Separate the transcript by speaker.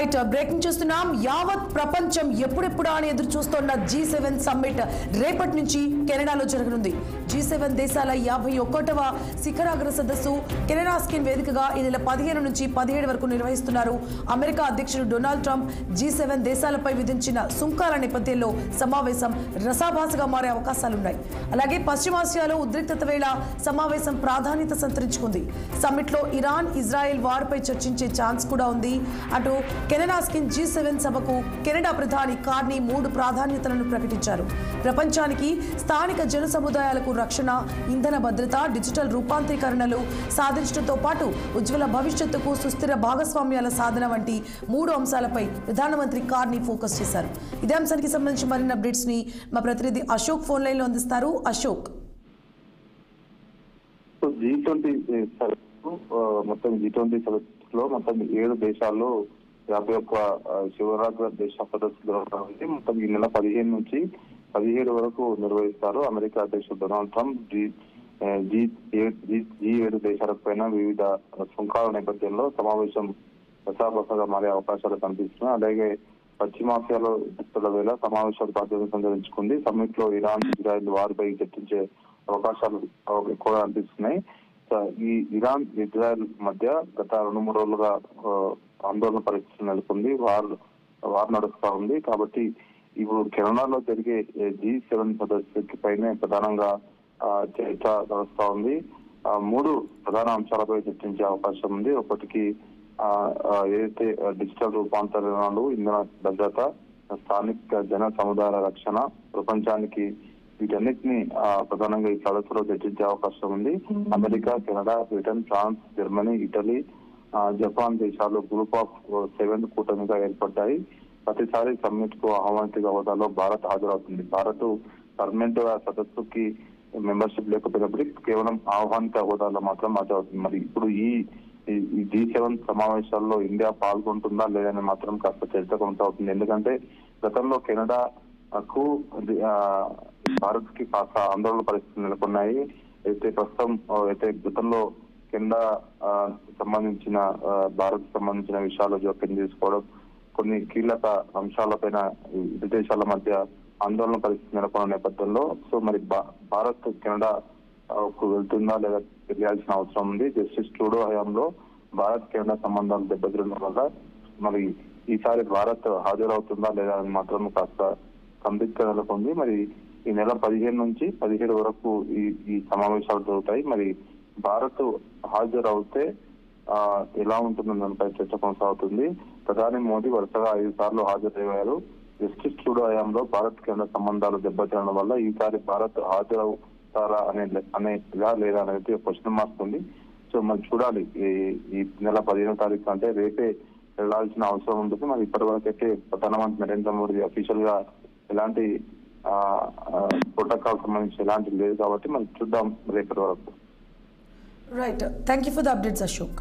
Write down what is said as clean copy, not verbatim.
Speaker 1: Right breaking చూస్తున్నాం. యావత్ ప్రపంచం ఎప్పుడెప్పుడా అని ఎదురు చూస్తున్న G7 సమ్మిట్ రేపటి నుంచి కెనడాలో జరగనుంది. G7 దేశాల 51వ శిఖరాగ్ర సదస్సు కెనడా స్కిన్ వేదికగా ఈ నెల 15 నుంచి 17 వరకు నిర్వహిస్తున్నారు. అమెరికా అధ్యక్షుడు డొనాల్డ్ ట్రంప్ G7 దేశాలపై విధించిన సుంకాల నేపథ్యంలో సమావేశం రసాభాసగా మారే అవకాశాలున్నాయి. అలాగే పశ్చిమాసియాలో ఉద్రిక్తత వేళ సమావేశం ప్రాధాన్యత సంతరించుకుంది. సమ్మిట్లో ఇరాన్ ఇజ్రాయెల్ వార్పై చర్చించే ఛాన్స్ కూడా ఉంది. అటు కెనడా స్కిన్ G7 సభకు కెనడా ప్రధాని కార్నీ 3 ప్రాధాన్యతలను ప్రకటించారు. ప్రపంచానికి స్థానిక జన సముదాయాలకు రక్షణ, ఇంధన భద్రత, డిజిటల్ రూపాంతరీకరణలు సాధించడంతో పాటు ఉజ్వల భవిష్యత్తుకు సుస్థిర భాగస్వామ్యాల సాధన వంటి 3 అంశాలపై ప్రధానమంత్రి కార్నీ ఫోకస్ చేశారు. ఇదే అంశానికి సంబంధించి మరిన్ని అప్డేట్స్ ని మా ప్రతినిధి అశోక్ ఫోన్ లైన్ లో అందిస్తారు. అశోక్,
Speaker 2: మొత్తం G20 సదస్సులో మొత్తం 7 దేశాల్లో 51 శివరాగ్ర దేశ సదస్సు జరుగుతుంది. మొత్తం ఈ నెల 15 నుంచి 17 వరకు నిర్వహిస్తారు. అమెరికా అధ్యక్షుడు డొనాల్డ్ ట్రంప్ G7 దేశాలకు పైన వివిధ సుంకాల నేపథ్యంలో సమావేశం రసాభసగా మారే అవకాశాలు కనిపిస్తున్నాయి. అలాగే పశ్చిమాసియాలో ఉద్రిక్తతల వేళ సమావేశాలు ప్రాధాన్యత సంతరించుకుంది. సమ్మిట్ లో ఇరాన్ ఇజ్రాయెల్ వారిపై చర్చించే అవకాశాలు ఎక్కువగా అనిపిస్తున్నాయి. ఈ ఇరాన్ ఇజ్రాయెల్ మధ్య గత 2-3 రోజులుగా ఆందోళన పరిస్థితి నెలకొంది. వార్ నడుస్తా ఉంది. కాబట్టి ఇప్పుడు కెనడాలో జరిగే G7 సదస్సుకి పైనే ప్రధానంగా చర్చ నడుస్తా ఉంది. 3 ప్రధాన అంశాలపై చర్చించే అవకాశం ఉంది. ఒకటికి ఏదైతే డిజిటల్ రూపాంతరణలు, ఇంధన భద్రత, స్థానిక జన సముదాయాల రక్షణ, ప్రపంచానికి వీటన్నిటిని ప్రధానంగా ఈ సదస్సులో చర్చించే అవకాశం ఉంది. America, Canada, Britain, France, Germany, Italy, Japan దేశాలు గ్రూప్ ఆఫ్ 7 కూటమిగా ఏర్పడ్డాయి. ప్రతిసారి సమ్మిట్ కు ఆహ్వానిత హోదాలో భారత్ హాజరవుతుంది. భారత్ పర్మనెంట్ సదస్సుకి మెంబర్షిప్ లేకపోయినప్పటికీ కేవలం ఆహ్వానిత హోదాలో మాత్రం హాజరవుతుంది. మరి ఇప్పుడు ఈ G7 సమావేశాల్లో ఇండియా పాల్గొంటుందా లేదని మాత్రం కాస్త చర్చ కొనసాగుతుంది. ఎందుకంటే గతంలో కెనడాకు భారత్ కి కాస్త ఆందోళన పరిస్థితులు నెలకొన్నాయి. అయితే ప్రస్తుతం అయితే గతంలో కెనడా సంబంధించిన భారత్ సంబంధించిన విషయాలు జోక్యం చేసుకోవడం, కొన్ని కీలక అంశాలపైన ఇరు దేశాల మధ్య ఆందోళన పరిస్థితి నెలకొన్న నేపథ్యంలో మరి భారత్ కెనడా వెళ్తుందా లేదా తెలియాల్సిన అవసరం ఉంది. జస్టిస్ ట్రూడో హయాంలో భారత్ కెనడా సంబంధాలు దెబ్బతినడం వల్ల మరి ఈసారి భారత్ హాజరవుతుందా లేదా అని మాత్రం కాస్త సందిగ్ధత నెలకొంది. మరి ఈ నెల 15 నుంచి 17 వరకు ఈ సమావేశాలు జరుగుతాయి. మరి భారత్ హాజరవుతే ఎలా ఉంటుందని దానిపై చర్చ కొనసాగుతుంది. ప్రధాని మోదీ వరుసగా 5 సార్లు హాజరయ్యారు. జస్టిస్ ట్రూడో హయాంలో భారత్ కేంద్ర సంబంధాలు దెబ్బతినడం వల్ల ఈసారి భారత్ హాజరవుతారా అనేలా లేదా అనేది క్వశ్చన్ మార్క్ ఉంది. సో మరి చూడాలి. ఈ నెల 15వ తారీఖు అంటే రేపే వెళ్లాల్సిన అవసరం ఉంటుంది. మరి ఇప్పటి వరకు అయితే ప్రధానమంత్రి నరేంద్ర మోదీ అఫీషియల్ గా ఎలాంటి ప్రోటోకాల్ సంబంధించి ఎలాంటి లేదు కాబట్టి మనం చూద్దాం రేపటి వరకు.
Speaker 1: Right, thank you for the updates Ashok.